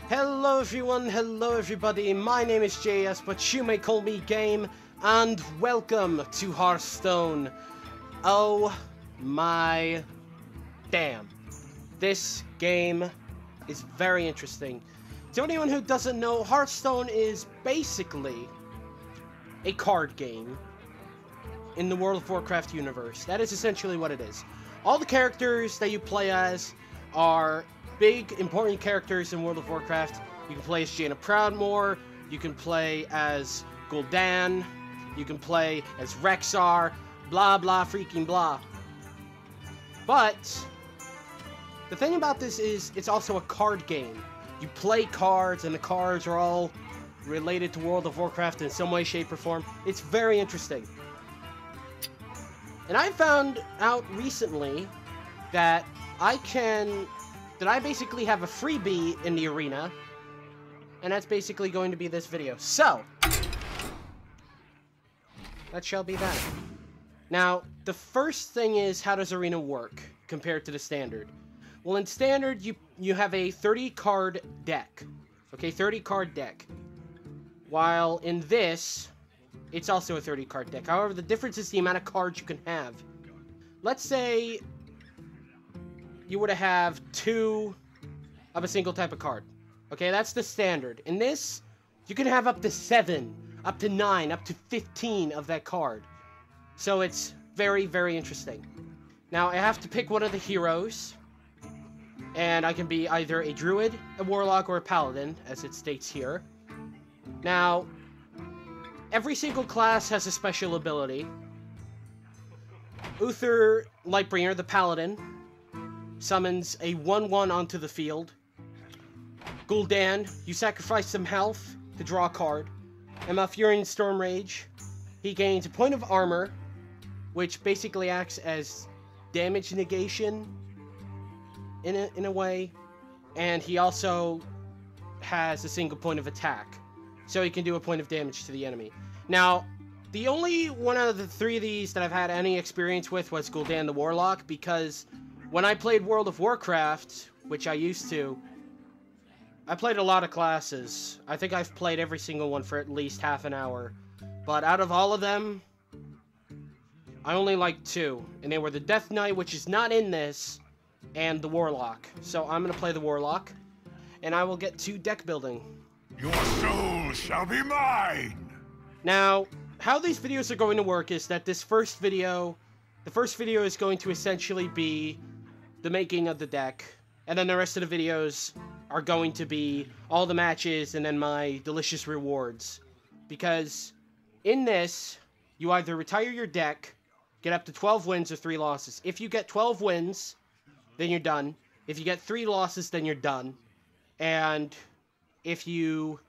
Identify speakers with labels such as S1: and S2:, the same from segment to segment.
S1: Hello everyone, hello everybody, my name is J.A.S, but you may call me Game, and welcome to Hearthstone. Oh my damn. This game is very interesting. To anyone who doesn't know, Hearthstone is basically a card game in the World of Warcraft universe. That is essentially what it is. All the characters that you play as are big, important characters in World of Warcraft. You can play as Jaina Proudmore, you can play as Gul'dan, you can play as Rexxar, blah blah freaking blah. But the thing about this is it's also a card game. You play cards, and the cards are all related to World of Warcraft in some way, shape, or form. It's very interesting. And I found out recently that I basically have a freebie in the arena, and that's basically going to be this video. So, that shall be that. Now, the first thing is, how does arena work compared to the standard? Well, in standard, you have a 30-card deck. Okay, 30-card deck. While in this, it's also a 30-card deck. However, the difference is the amount of cards you can have. Let's say you were to have 2 of a single type of card. Okay, that's the standard. In this, you can have up to 7, up to 9, up to 15 of that card. So it's very, very interesting. Now, I have to pick one of the heroes, and I can be either a druid, a warlock, or a paladin, as it states here. Now, every single class has a special ability. Uther Lightbringer, the paladin, summons a 1/1 onto the field. Gul'dan, you sacrifice some health to draw a card. And Malfurion Stormrage, he gains a point of armor, which basically acts as damage negation in a way. And he also has a single point of attack, so he can do a point of damage to the enemy. Now, the only one out of the 3 of these that I've had any experience with was Gul'dan the Warlock, because when I played World of Warcraft, which I used to, I played a lot of classes. I think I've played every single one for at least half an hour. But out of all of them, I only liked 2. And they were the Death Knight, which is not in this, and the Warlock. So I'm going to play the Warlock, and I will get to deck building.
S2: Your soul shall be mine!
S1: Now, how these videos are going to work is that this first video, the first video is going to essentially be the making of the deck, and then the rest of the videos are going to be all the matches and then my delicious rewards. Because in this, you either retire your deck, get up to 12 wins or 3 losses. If you get 12 wins, then you're done. If you get 3 losses, then you're done. And if you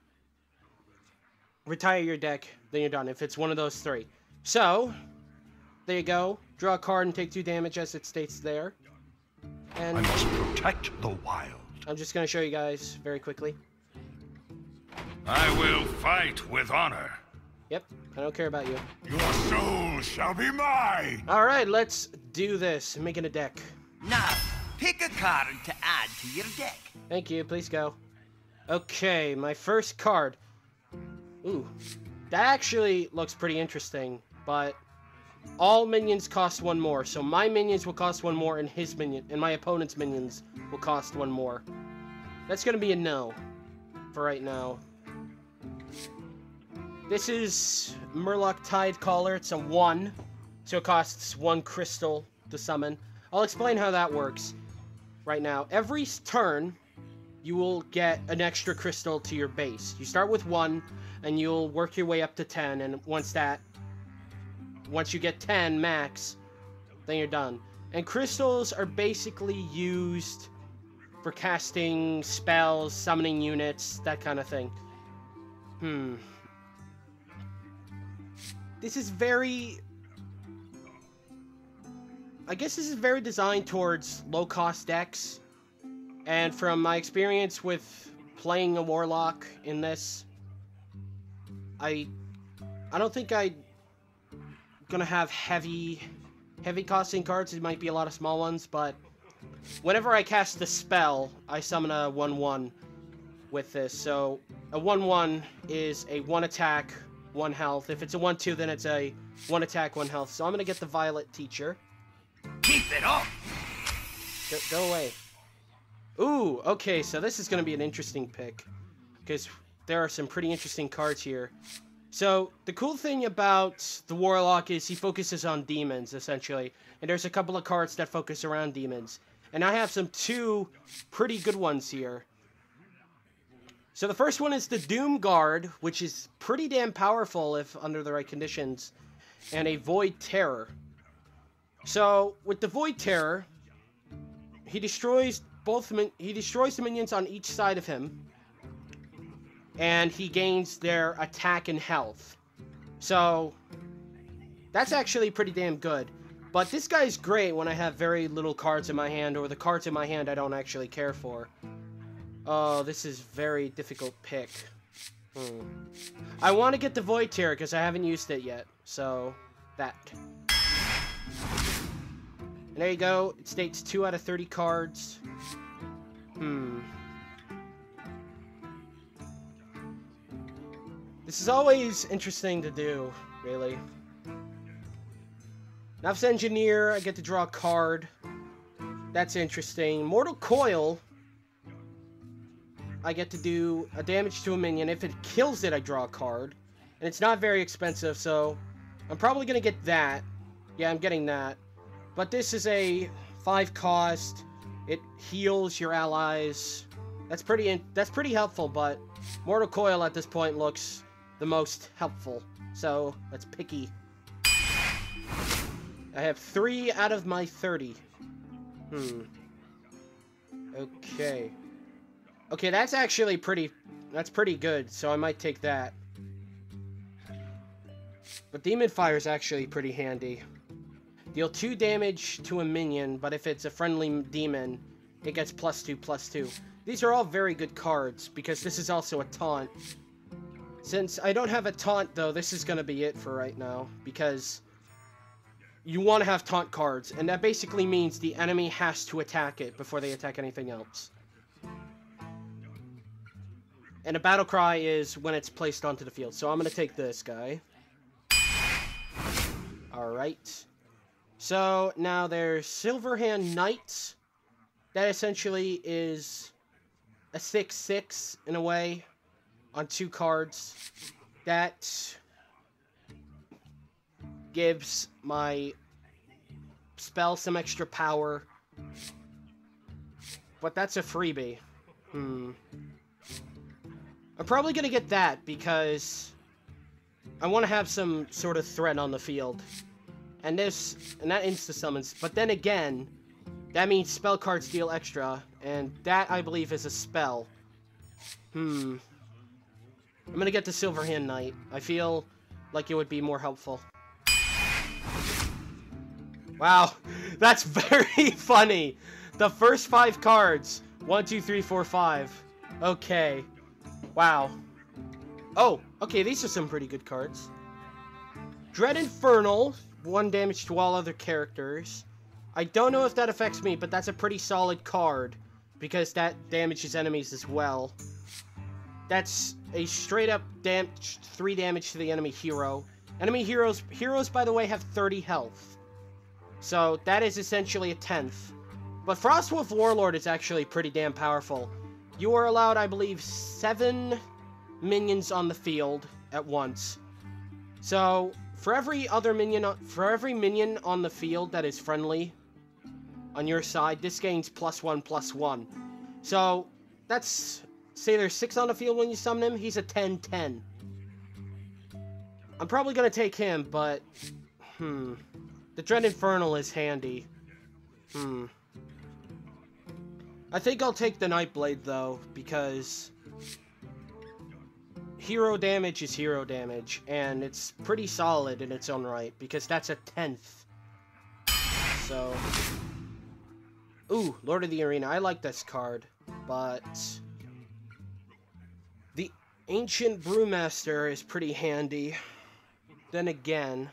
S1: retire your deck, then you're done, if it's one of those 3. So, there you go. Draw a card and take 2 damage, as it states there. And
S2: I must protect the wild.
S1: I'm just going to show you guys very quickly.
S2: I will fight with honor.
S1: Yep, I don't care about you.
S2: Your soul shall be mine!
S1: Alright, let's do this. I'm making a deck.
S3: Now, pick a card to add to your deck.
S1: Thank you, please go. Okay, my first card. Ooh, that actually looks pretty interesting, but all minions cost 1 more, so my minions will cost 1 more, and my opponent's minions will cost 1 more. That's gonna be a no for right now. This is Murloc Tidecaller. It's a 1, so it costs 1 crystal to summon. I'll explain how that works right now. Every turn, you will get an extra crystal to your base. You start with 1, and you'll work your way up to 10, and once you get 10 max, then you're done. And crystals are basically used for casting spells, summoning units, that kind of thing. This is very... I guess this is very designed towards low-cost decks. And from my experience with playing a Warlock in this, I don't think I'm gonna have heavy costing cards. It might be a lot of small ones, but whenever I cast the spell, I summon a 1/1. with this. So a 1/1 is a 1 attack, 1 health. If it's a 1/2, then it's a 1 attack, 1 health. So I'm gonna get the Violet Teacher.
S3: Keep it up!
S1: Go away. Ooh, okay, so this is gonna be an interesting pick, because there are some pretty interesting cards here. So the cool thing about the Warlock is he focuses on demons, essentially. And there's a couple of cards that focus around demons. And I have 2 pretty good ones here. So the first one is the Doom Guard, which is pretty damn powerful if under the right conditions. And a Void Terror. So with the Void Terror, he destroys the minions on each side of him. And he gains their attack and health. So that's actually pretty damn good. But this guy's great when I have very little cards in my hand, or the cards in my hand I don't actually care for. Oh, this is very difficult pick. I want to get the Void Terror because I haven't used it yet. So, that. And there you go. It states 2 out of 30 cards. This is always interesting to do, really. Naf's Engineer, I get to draw a card. That's interesting. Mortal Coil, I get to do a damage to a minion. If it kills it, I draw a card. And it's not very expensive, so I'm probably going to get that. Yeah, I'm getting that. But this is a 5 cost. It heals your allies. That's pretty helpful, but Mortal Coil at this point looks the most helpful. So, that's picky. I have 3 out of my 30. Okay. Okay, that's actually pretty good, so I might take that. But Demon Fire is actually pretty handy. Deal 2 damage to a minion, but if it's a friendly demon, it gets +2/+2. These are all very good cards, because this is also a taunt. Since I don't have a taunt, though, this is going to be it for right now, because you want to have taunt cards, and that basically means the enemy has to attack it before they attack anything else. And a battle cry is when it's placed onto the field, so I'm going to take this guy. Alright. So, now there's Silverhand Knight. That essentially is a 6/6, in a way, on 2 cards. That gives my spell some extra power. But that's a freebie. I'm probably going to get that because I want to have some sort of threat on the field. And that insta-summons. But then again, that means spell cards deal extra. And that, I believe, is a spell. I'm going to get the Silverhand Knight. I feel like it would be more helpful. Wow, that's very funny. The first 5 cards. 1, 2, 3, 4, 5. Okay. Wow. Oh, okay, these are some pretty good cards. Dread Infernal. 1 damage to all other characters. I don't know if that affects me, but that's a pretty solid card. Because that damages enemies as well. That's a straight up 3 damage to the enemy hero. Enemy heroes, by the way, have 30 health. So that is essentially a 10th. But Frostwolf Warlord is actually pretty damn powerful. You are allowed, I believe, 7 minions on the field at once. So for every minion on the field that is friendly on your side, this gains +1/+1. So that's, say there's 6 on the field when you summon him, he's a 10/10. I'm probably gonna take him, but the Dread Infernal is handy. I think I'll take the Nightblade, though, because hero damage is hero damage, and it's pretty solid in its own right, because that's a 10th. So, ooh, Lord of the Arena. I like this card, but the Ancient Brewmaster is pretty handy. Then again,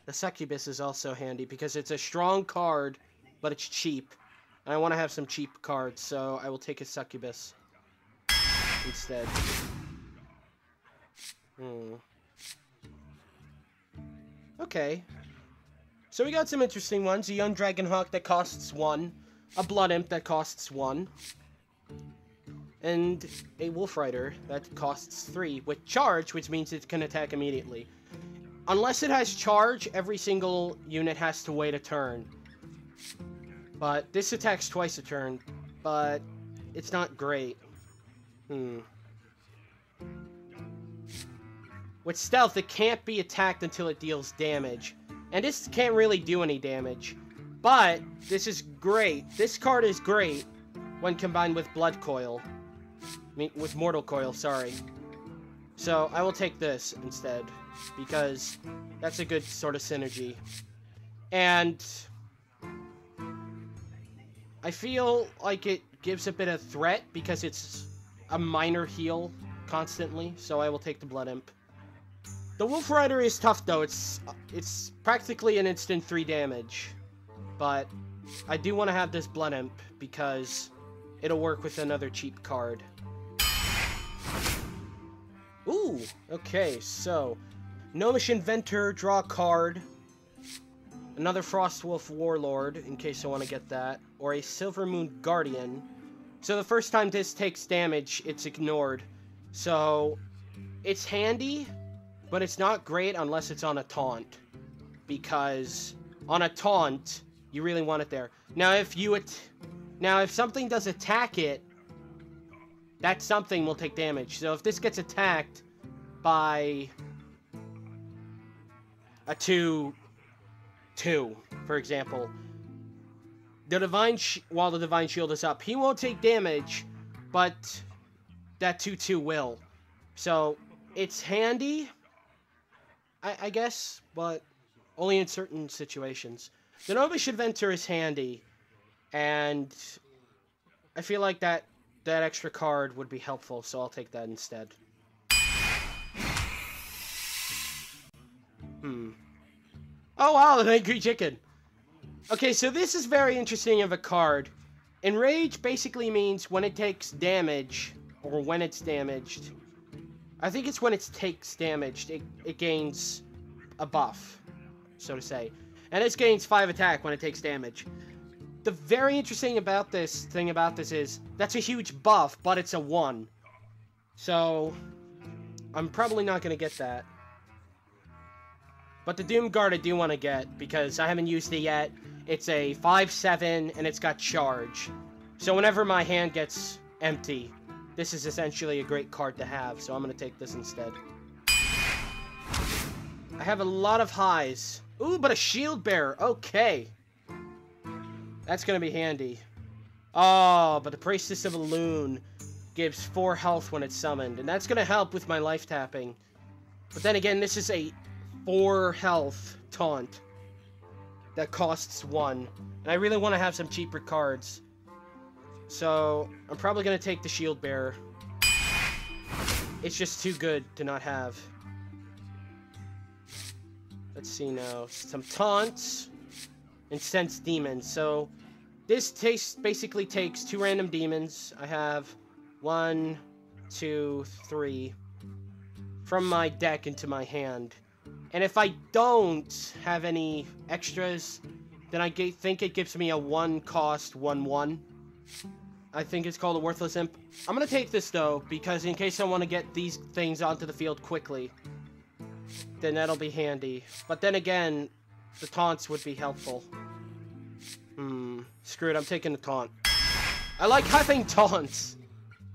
S1: the Succubus is also handy, because it's a strong card, but it's cheap. And I want to have some cheap cards, so I will take a Succubus. instead. Okay. So we got some interesting ones. A young Dragonhawk that costs 1. A Blood Imp that costs 1. And a Wolf Rider that costs 3. With charge, which means it can attack immediately. Unless it has charge, every single unit has to wait a turn. But this attacks twice a turn. But it's not great. With stealth, it can't be attacked until it deals damage. And this can't really do any damage. But this is great. This card is great when combined with Blood Coil. I mean, with Mortal Coil, sorry. So, I will take this instead. Because that's a good sort of synergy. And I feel like it gives a bit of threat because it's a minor heal constantly. So I will take the Blood Imp. The Wolf Rider is tough though. It's practically an instant 3 damage. But I do want to have this Blood Imp because it'll work with another cheap card. Ooh, okay, so Gnomish Inventor, draw a card. Another Frostwolf Warlord, in case I want to get that. Or a Silvermoon Guardian. So the first time this takes damage, it's ignored. So, it's handy, but it's not great unless it's on a taunt. Because on a taunt, you really want it there. Now, if something does attack it, that something will take damage. So if this gets attacked by a 2-2, for example, while the Divine Shield is up, he won't take damage, but that 2-2 will. So it's handy, I guess, but only in certain situations. The Gnomish Inventor is handy, and I feel like that extra card would be helpful, so I'll take that instead. Oh wow, an Angry Chicken! Okay, so this is very interesting of a card. Enrage basically means when it takes damage, or when it's damaged. I think it's when it takes damage, it gains a buff, so to say. And it gains 5 attack when it takes damage. The very interesting thing about this is, that's a huge buff, but it's a 1. So, I'm probably not going to get that. But the Doom Guard I do want to get, because I haven't used it yet. It's a 5/7, and it's got charge. So whenever my hand gets empty, this is essentially a great card to have, so I'm going to take this instead. I have a lot of highs. Ooh, but a Shield Bearer, okay. That's going to be handy. Oh, but the Priestess of Elune gives 4 health when it's summoned. And that's going to help with my life tapping. But then again, this is a 4 health taunt that costs 1. And I really want to have some cheaper cards. So, I'm probably going to take the Shield Bearer. It's just too good to not have. Let's see now. Some taunts. And Sense Demons. So, this basically takes 2 random demons. I have 1, 2, 3 from my deck into my hand. And if I don't have any extras, then I think it gives me a 1 cost 1/1. I think it's called a Worthless Imp. I'm going to take this though, because in case I want to get these things onto the field quickly, then that'll be handy. But then again, the taunts would be helpful. Screw it, I'm taking the taunt. I like having taunts!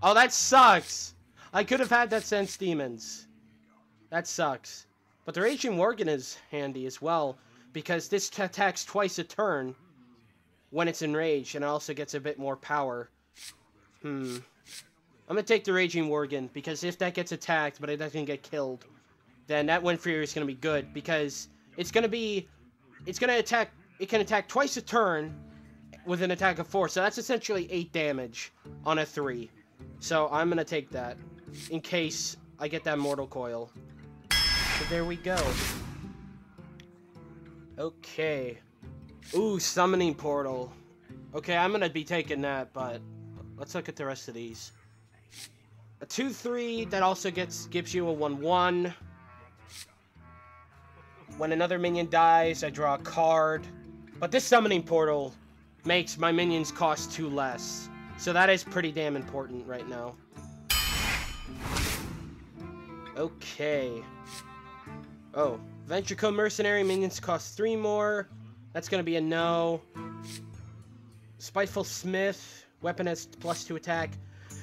S1: Oh, that sucks! I could have had that Sense Demons. That sucks. But the Raging Worgen is handy as well, because this attacks twice a turn when it's enraged, and it also gets a bit more power. I'm gonna take the Raging Worgen, because if that gets attacked, but it doesn't get killed, then that Wind Fury is gonna be good, because it can attack twice a turn with an attack of 4, so that's essentially 8 damage on a 3. So I'm gonna take that, in case I get that Mortal Coil. So there we go. Okay. Ooh, Summoning Portal. Okay, I'm gonna be taking that, but let's look at the rest of these. A 2/3 that also gives you a 1/1. When another minion dies, I draw a card. But this summoning portal makes my minions cost 2 less. So that is pretty damn important right now. Okay. Oh, Venture Code Mercenary minions cost 3 more. That's gonna be a no. Spiteful Smith, weapon has +2 attack.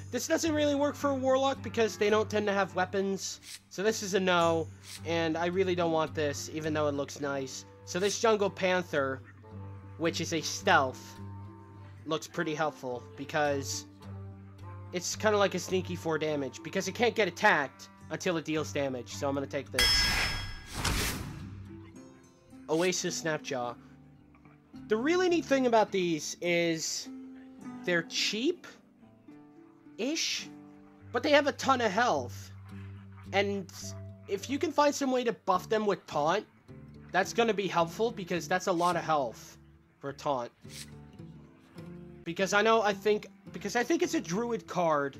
S1: This doesn't really work for a Warlock because they don't tend to have weapons. So this is a no, and I really don't want this, even though it looks nice. So this Jungle Panther, which is a stealth, looks pretty helpful because it's kind of like a sneaky 4 damage because it can't get attacked until it deals damage. So I'm going to take this. Oasis Snapjaw. The really neat thing about these is they're cheap-ish, but they have a ton of health. And if you can find some way to buff them with taunt, that's going to be helpful because that's a lot of health for a taunt. Because I think it's a druid card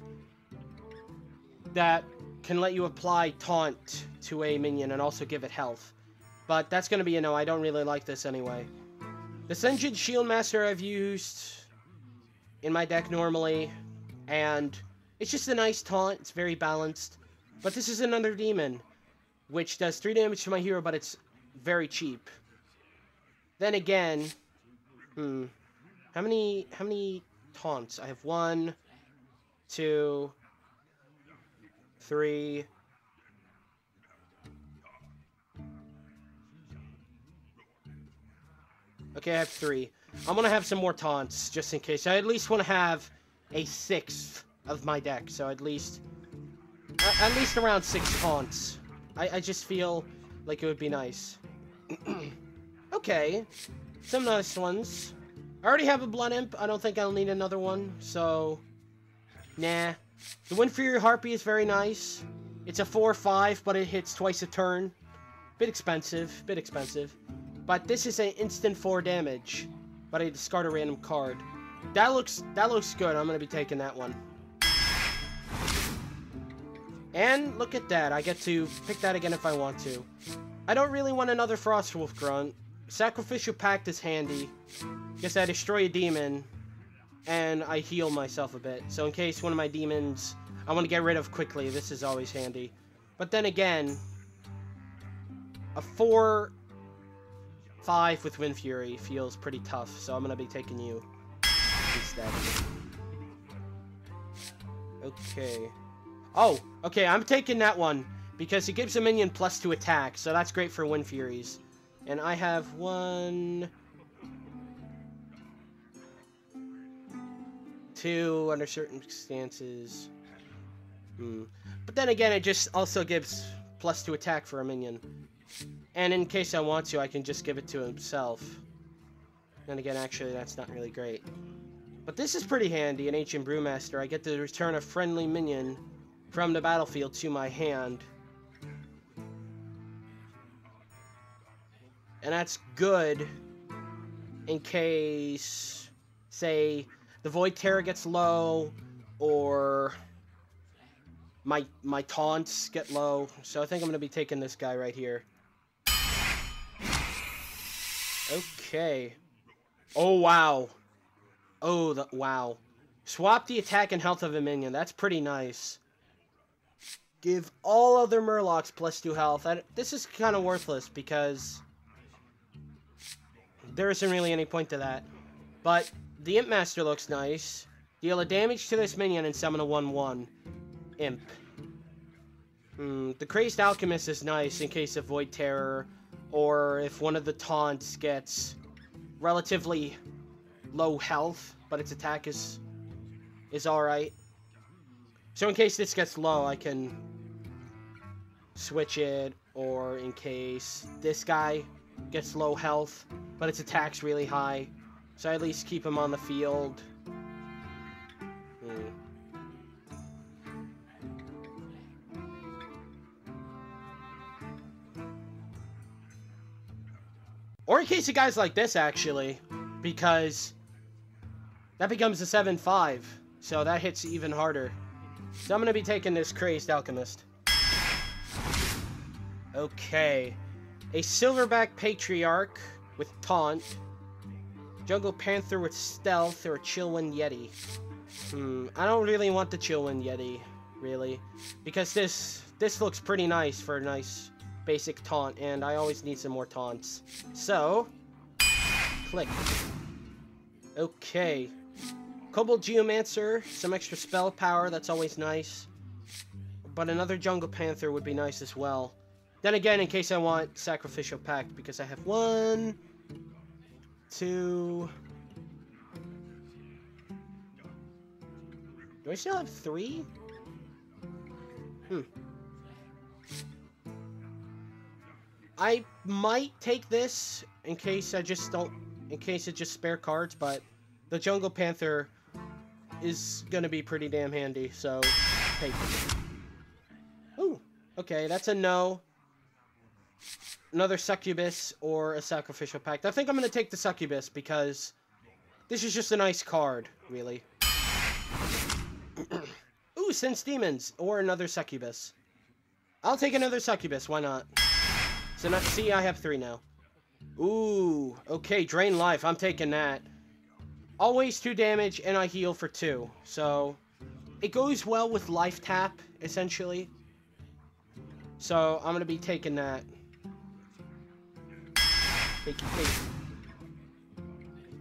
S1: that can let you apply taunt to a minion and also give it health. But that's going to be a no. I don't really like this anyway. The Senjin Shieldmaster I've used in my deck normally, and it's just a nice taunt. It's very balanced. But this is another demon, which does 3 damage to my hero, but it's very cheap. Then again, how many taunts? I have 1, 2, 3. Okay, I have 3. I'm gonna have some more taunts, just in case. I at least want to have a 1/6 of my deck, so at least around 6 taunts. I just feel like it would be nice. Okay, some nice ones. I already have a Blood Imp. I don't think I'll need another one, so nah. The Wind Fury Harpy is very nice. It's a 4/5, but it hits twice a turn. Bit expensive. But this is an instant 4 damage. But I discard a random card. That looks good. I'm gonna be taking that one. And look at that. I get to pick that again if I want to. I don't really want another Frostwolf Grunt. Sacrificial Pact is handy. Guess I destroy a demon, and I heal myself a bit. So in case one of my demons I want to get rid of quickly, this is always handy. But then again, a 4/5 with Wind Fury feels pretty tough, so I'm going to be taking you instead. Okay. Oh, okay, I'm taking that one, because it gives a minion +2 attack, so that's great for Wind Furies. And I have 1, 2 under certain circumstances. But then again, it just also gives +2 attack for a minion. And in case I want to, I can just give it to himself. And again, actually, that's not really great. But this is pretty handy, an Ancient Brewmaster. I get to return a friendly minion from the battlefield to my hand. And that's good in case, say, the Void Terror gets low, or my taunts get low. So I think I'm going to be taking this guy right here. Okay. Oh, wow. Oh, wow. Swap the attack and health of a minion. That's pretty nice. Give all other Murlocs +2 health. This is kind of worthless because there isn't really any point to that. But the Imp Master looks nice. Deal a damage to this minion and summon a 1/1 Imp. The Crazed Alchemist is nice in case of Void Terror, or if one of the taunts gets relatively low health, but its attack is alright. So in case this gets low, I can switch it, or in case this guy gets low health, but its attack's really high, so I at least keep him on the field. Or in case of guys like this, actually, because that becomes a 7/5, so that hits even harder. So I'm gonna be taking this Crazed Alchemist. Okay. A Silverback Patriarch with Taunt. Jungle Panther with Stealth, or a Chillwind Yeti. I don't really want the Chillwind Yeti, really. Because this looks pretty nice for a nice basic taunt, and I always need some more taunts. So, click. Okay. Kobold Geomancer, some extra spell power, that's always nice. But another Jungle Panther would be nice as well. Then again, in case I want Sacrificial Pact, because I have 1, 2... Do I still have 3? I might take this in case I just don't... In case it's just spare cards, but the Jungle Panther is gonna be pretty damn handy, so take it. Ooh, okay, that's a no. Another Succubus or a Sacrificial Pact. I think I'm gonna take the Succubus because this is just a nice card, really. Ooh, Sense Demons or another Succubus. I'll take another Succubus, why not? So now, see, I have 3 now. Ooh, okay, Drain Life, I'm taking that. Always 2 damage, and I heal for 2. So, it goes well with Life Tap, essentially. So, I'm gonna be taking that. Take.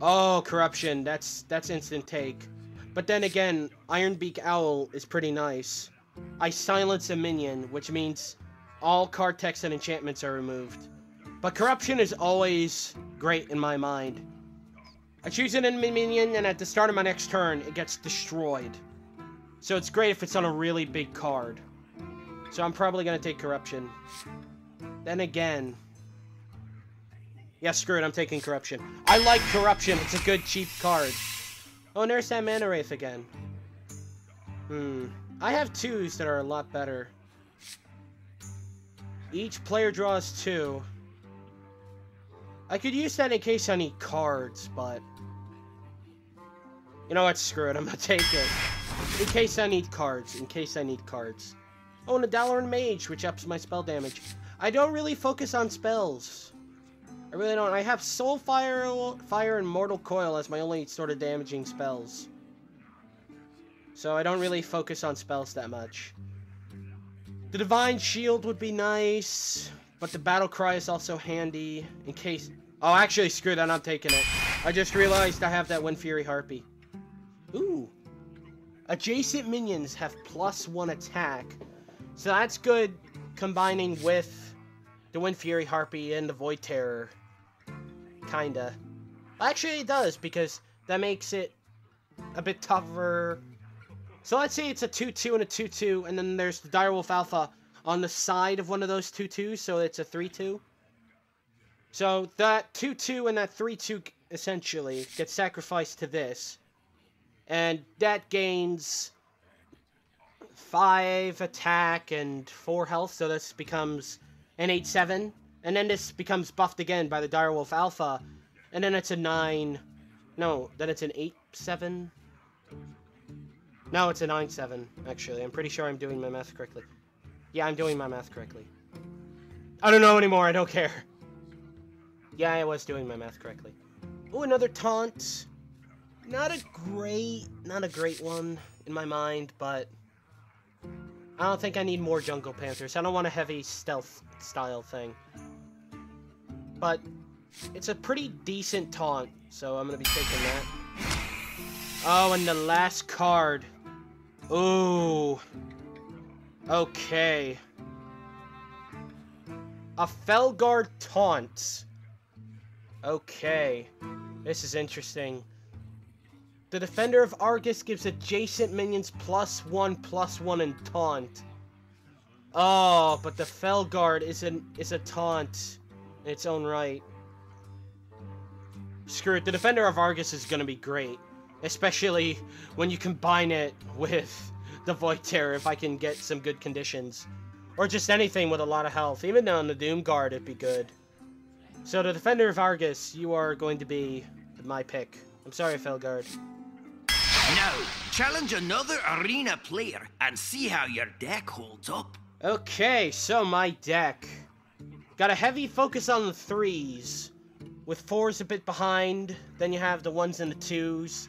S1: Oh, Corruption, that's instant take. But then again, Ironbeak Owl is pretty nice. I silence a minion, which means all card text and enchantments are removed. But Corruption is always great in my mind. I choose an enemy minion, and at the start of my next turn, it gets destroyed. So it's great if it's on a really big card. So I'm probably going to take Corruption. Then again... Yeah, screw it, I'm taking Corruption. I like Corruption, it's a good, cheap card. Oh, and there's that Mana Wraith again. I have 2s that are a lot better. Each player draws 2. I could use that in case I need cards, but... You know what, screw it, I'm gonna take it. In case I need cards, Oh, and a Dalaran Mage, which ups my spell damage. I don't really focus on spells. I really don't. I have Soulfire, and Mortal Coil as my only sort of damaging spells. So I don't really focus on spells that much. The Divine Shield would be nice, but the Battle Cry is also handy in case... Oh, actually, screw that, I'm taking it. I just realized I have that Wind Fury Harpy. Ooh. Adjacent minions have +1 attack. So that's good combining with the Wind Fury Harpy and the Void Terror. Kinda. Actually, it does, because that makes it a bit tougher. So let's say it's a 2-2 and a 2-2, and then there's the Direwolf Alpha on the side of one of those 2-2s, so it's a 3-2. So that 2-2 and that 3-2 essentially gets sacrificed to this. And that gains 5 attack and 4 health, so this becomes an 8-7. And then this becomes buffed again by the Direwolf Alpha. And then it's a 9... No, then it's an 8-7. No, it's a 9-7, actually. I'm pretty sure I'm doing my math correctly. Yeah, I'm doing my math correctly. I don't know anymore, I don't care. Yeah, I was doing my math correctly. Ooh, another taunt. Not a great one in my mind, but... I don't think I need more Jungle Panthers. I don't want a heavy stealth style thing. But it's a pretty decent taunt, so I'm gonna be taking that. Oh, and the last card. Ooh. Okay. A Felguard Taunt. Okay. This is interesting. The Defender of Argus gives adjacent minions +1/+1 in taunt. Oh, but the Felguard is a taunt in its own right. Screw it, the Defender of Argus is gonna be great. Especially when you combine it with the Void Terror, if I can get some good conditions. Or just anything with a lot of health. Even on the Doom Guard, it'd be good. So the Defender of Argus, you are going to be my pick. I'm sorry, Felguard.
S3: No, challenge another arena player and see how your deck holds up.
S1: Okay, so my deck. Got a heavy focus on the 3s, with 4s a bit behind, then you have the 1s and the 2s.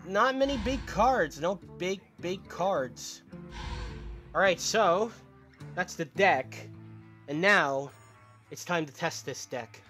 S1: Not many big cards, no big cards. Alright, so, that's the deck, and now, it's time to test this deck.